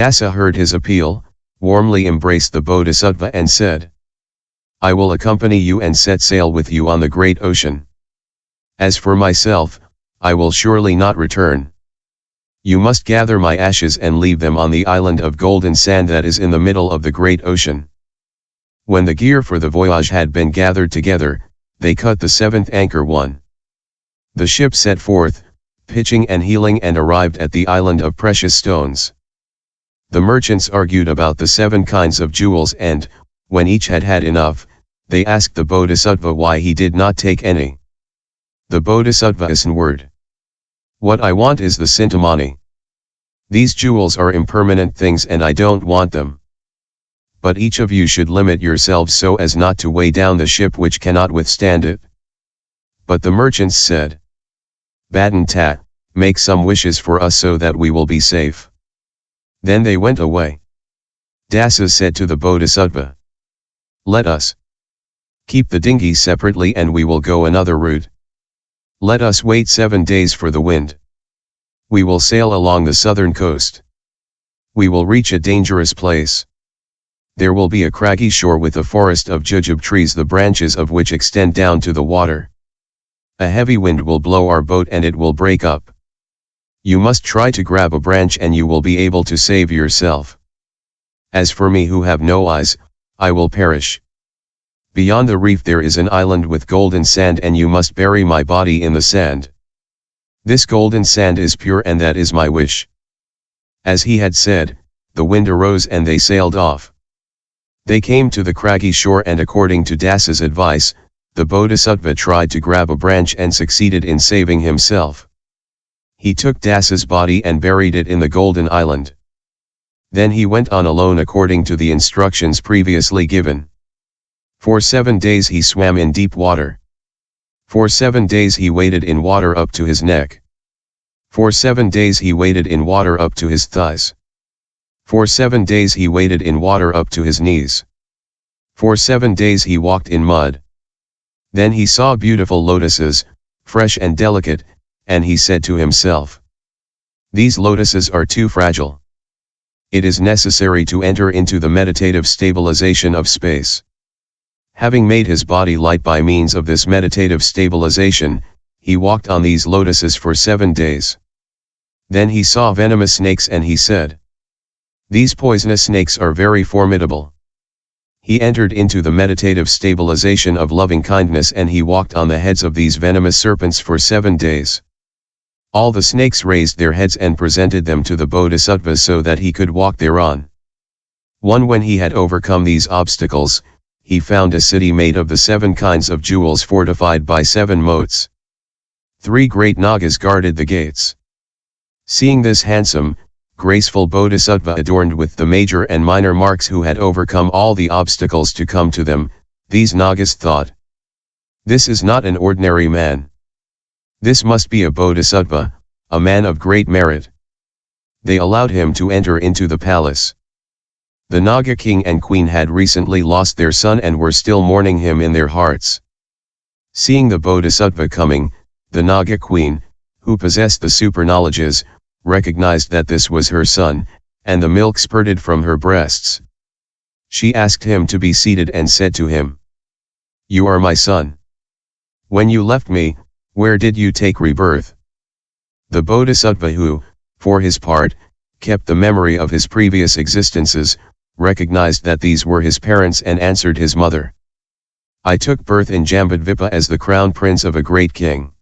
Dasa heard his appeal, warmly embraced the bodhisattva and said, "I will accompany you and set sail with you on the great ocean. As for myself, I will surely not return. You must gather my ashes and leave them on the island of golden sand that is in the middle of the great ocean." When the gear for the voyage had been gathered together, they cut the seventh anchor. The ship set forth, pitching and heeling, and arrived at the island of precious stones. The merchants argued about the 7 kinds of jewels, and, when each had had enough, they asked the bodhisattva why he did not take any. The bodhisattva answered, "What I want is the cintamani. These jewels are impermanent things and I don't want them. But each of you should limit yourselves so as not to weigh down the ship which cannot withstand it." But the merchants said, "Baden tat, make some wishes for us so that we will be safe." Then they went away. Dasa said to the bodhisattva, "Let us keep the dinghy separately and we will go another route. Let us wait 7 days for the wind. We will sail along the southern coast. We will reach a dangerous place. There will be a craggy shore with a forest of jujube trees, the branches of which extend down to the water. A heavy wind will blow our boat and it will break up. You must try to grab a branch and you will be able to save yourself. As for me who have no eyes, I will perish. Beyond the reef there is an island with golden sand and you must bury my body in the sand. This golden sand is pure and that is my wish." As he had said, the wind arose and they sailed off. They came to the craggy shore and according to Dasa's advice, the bodhisattva tried to grab a branch and succeeded in saving himself. He took Dasa's body and buried it in the golden island. Then he went on alone according to the instructions previously given. For 7 days he swam in deep water. For 7 days he waded in water up to his neck. For 7 days he waded in water up to his thighs. For 7 days he waded in water up to his knees. For 7 days he walked in mud. Then he saw beautiful lotuses, fresh and delicate, and he said to himself, "These lotuses are too fragile. It is necessary to enter into the meditative stabilization of space." Having made his body light by means of this meditative stabilization, he walked on these lotuses for 7 days. Then he saw venomous snakes and he said, "These poisonous snakes are very formidable." He entered into the meditative stabilization of loving kindness and he walked on the heads of these venomous serpents for 7 days. All the snakes raised their heads and presented them to the bodhisattva so that he could walk thereon. When he had overcome these obstacles, he found a city made of the 7 kinds of jewels fortified by 7 moats. 3 great nagas guarded the gates. Seeing this handsome, graceful bodhisattva adorned with the major and minor marks who had overcome all the obstacles to come to them, these nagas thought, "This is not an ordinary man. This must be a bodhisattva, a man of great merit." They allowed him to enter into the palace. The Naga king and queen had recently lost their son and were still mourning him in their hearts. Seeing the bodhisattva coming, the Naga queen, who possessed the superknowledges, recognized that this was her son, and the milk spurted from her breasts. She asked him to be seated and said to him, "You are my son. When you left me, where did you take rebirth?" The bodhisattva who, for his part, kept the memory of his previous existences, recognized that these were his parents and answered his mother, "I took birth in Jambudvipa as the crown prince of a great king.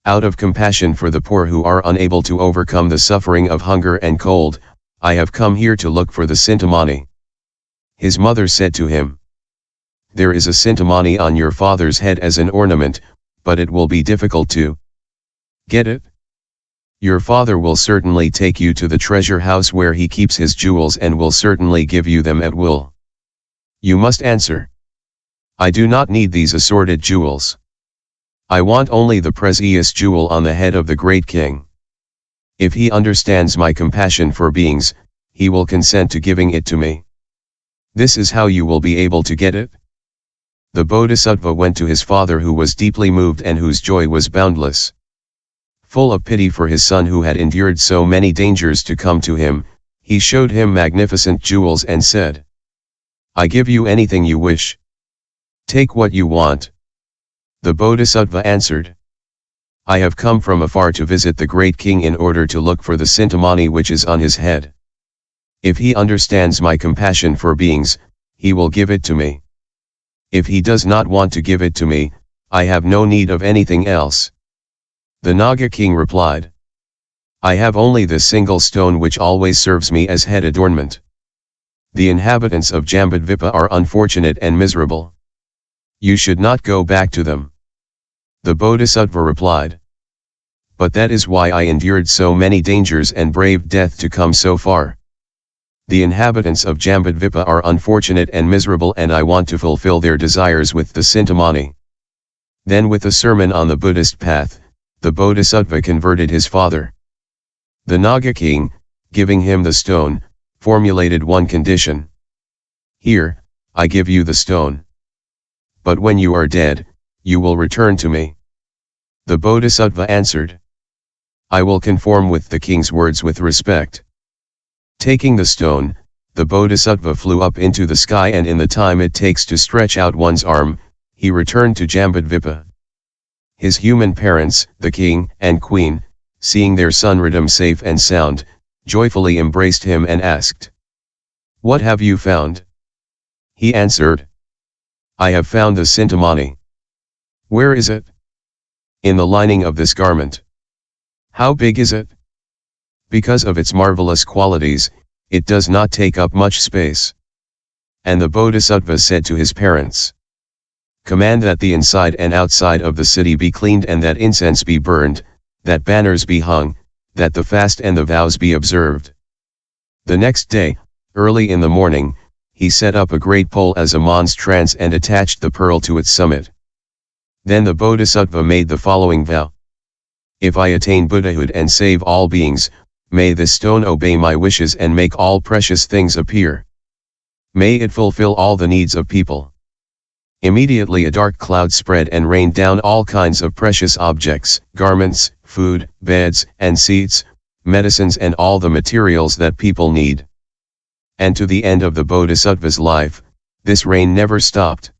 Out of compassion for the poor who are unable to overcome the suffering of hunger and cold, I have come here to look for the cintamani." His mother said to him, "There is a cintamani on your father's head as an ornament, but it will be difficult to get it. Your father will certainly take you to the treasure house where he keeps his jewels and will certainly give you them at will. You must answer, 'I do not need these assorted jewels. I want only the precious jewel on the head of the great king. If he understands my compassion for beings, he will consent to giving it to me. This is how you will be able to get it.'" The bodhisattva went to his father who was deeply moved and whose joy was boundless. Full of pity for his son who had endured so many dangers to come to him, He showed him magnificent jewels and said, "I give you anything you wish. Take what you want." The bodhisattva answered, "I have come from afar to visit the great king in order to look for the cintamani which is on his head. If he understands my compassion for beings, he will give it to me. If he does not want to give it to me, I have no need of anything else." The Naga king replied, "I have only this single stone which always serves me as head adornment. The inhabitants of Jambudvipa are unfortunate and miserable. You should not go back to them." The bodhisattva replied, "But that is why I endured so many dangers and braved death to come so far. The inhabitants of Jambudvipa are unfortunate and miserable, and I want to fulfill their desires with the cintamani." Then with a sermon on the Buddhist path, the bodhisattva converted his father. The Naga king, giving him the stone, formulated one condition. "Here, I give you the stone. But when you are dead, you will return to me." The bodhisattva answered, "I will conform with the king's words with respect." Taking the stone, the bodhisattva flew up into the sky, and in the time it takes to stretch out one's arm, he returned to Jambudvipa. His human parents, the king and queen, seeing their son return safe and sound, joyfully embraced him and asked, "What have you found?" He answered, "I have found the cintamani." "Where is it?" "In the lining of this garment." "How big is it?" "Because of its marvelous qualities, it does not take up much space." And the bodhisattva said to his parents, "Command that the inside and outside of the city be cleaned, and that incense be burned, that banners be hung, that the fast and the vows be observed." The next day, early in the morning, he set up a great pole as a monstrance and attached the pearl to its summit. Then the bodhisattva made the following vow: "If I attain Buddhahood and save all beings, may this stone obey my wishes and make all precious things appear. May it fulfill all the needs of people." Immediately a dark cloud spread and rained down all kinds of precious objects, garments, food, beds and seats, medicines, and all the materials that people need. And to the end of the bodhisattva's life, this rain never stopped.